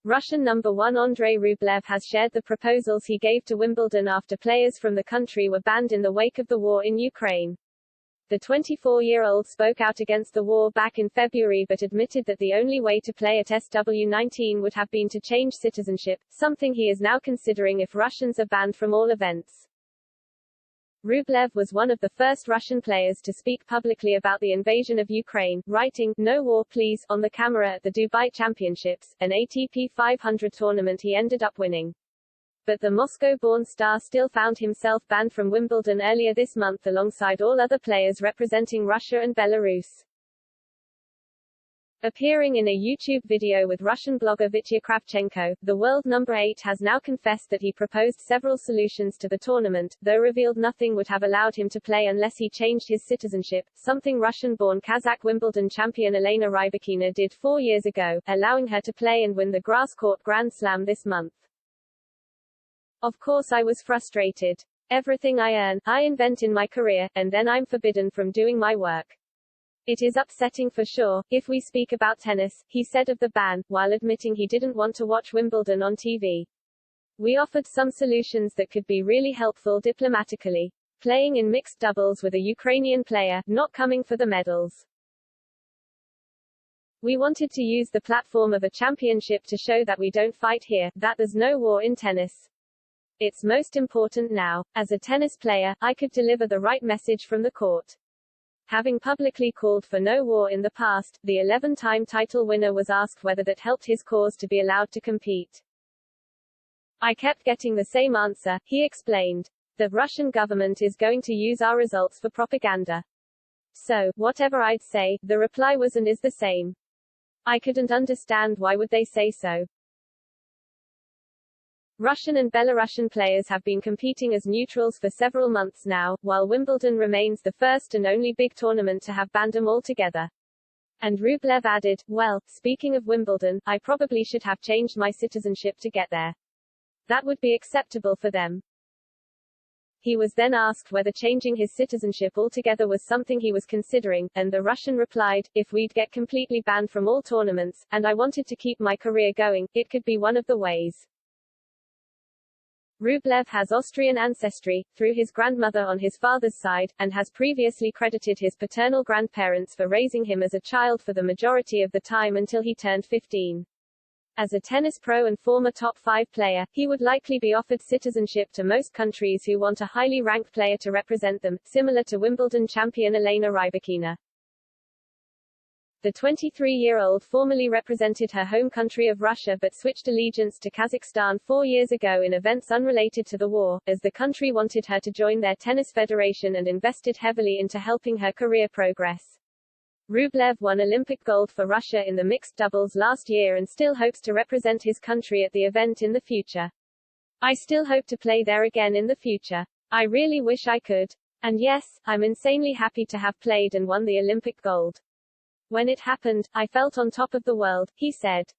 Russian number 1 Andrey Rublev has shared the proposals he gave to Wimbledon after players from the country were banned in the wake of the war in Ukraine. The 24-year-old spoke out against the war back in February but admitted that the only way to play at SW19 would have been to change citizenship, something he is now considering if Russians are banned from all events. Rublev was one of the first Russian players to speak publicly about the invasion of Ukraine, writing, "No war please," on the camera at the Dubai Championships, an ATP 500 tournament he ended up winning. But the Moscow-born star still found himself banned from Wimbledon earlier this month alongside all other players representing Russia and Belarus. Appearing in a YouTube video with Russian blogger Vitya Kravchenko, the world number 8 has now confessed that he proposed several solutions to the tournament, though revealed nothing would have allowed him to play unless he changed his citizenship, something Russian-born Kazakh Wimbledon champion Elena Rybakina did 4 years ago, allowing her to play and win the grass court Grand Slam this month. Of course I was frustrated. Everything I earn, I invent in my career, and then I'm forbidden from doing my work. It is upsetting for sure, if we speak about tennis, he said of the ban, while admitting he didn't want to watch Wimbledon on TV. We offered some solutions that could be really helpful diplomatically. Playing in mixed doubles with a Ukrainian player, not coming for the medals. We wanted to use the platform of a championship to show that we don't fight here, that there's no war in tennis. It's most important now. As a tennis player, I could deliver the right message from the court. Having publicly called for no war in the past, the 11-time title winner was asked whether that helped his cause to be allowed to compete. I kept getting the same answer, he explained. The Russian government is going to use our results for propaganda. So, whatever I'd say, the reply was and is the same. I couldn't understand why would they say so. Russian and Belarusian players have been competing as neutrals for several months now, while Wimbledon remains the first and only big tournament to have banned them altogether. And Rublev added, "Well, speaking of Wimbledon, I probably should have changed my citizenship to get there. That would be acceptable for them." He was then asked whether changing his citizenship altogether was something he was considering, and the Russian replied, "If we'd get completely banned from all tournaments, and I wanted to keep my career going, it could be one of the ways." Rublev has Austrian ancestry, through his grandmother on his father's side, and has previously credited his paternal grandparents for raising him as a child for the majority of the time until he turned 15. As a tennis pro and former top 5 player, he would likely be offered citizenship to most countries who want a highly ranked player to represent them, similar to Wimbledon champion Elena Rybakina. The 23-year-old formerly represented her home country of Russia but switched allegiance to Kazakhstan 4 years ago in events unrelated to the war, as the country wanted her to join their tennis federation and invested heavily into helping her career progress. Rublev won Olympic gold for Russia in the mixed doubles last year and still hopes to represent his country at the event in the future. "I still hope to play there again in the future. I really wish I could. And yes, I'm insanely happy to have played and won the Olympic gold. When it happened, I felt on top of the world," he said.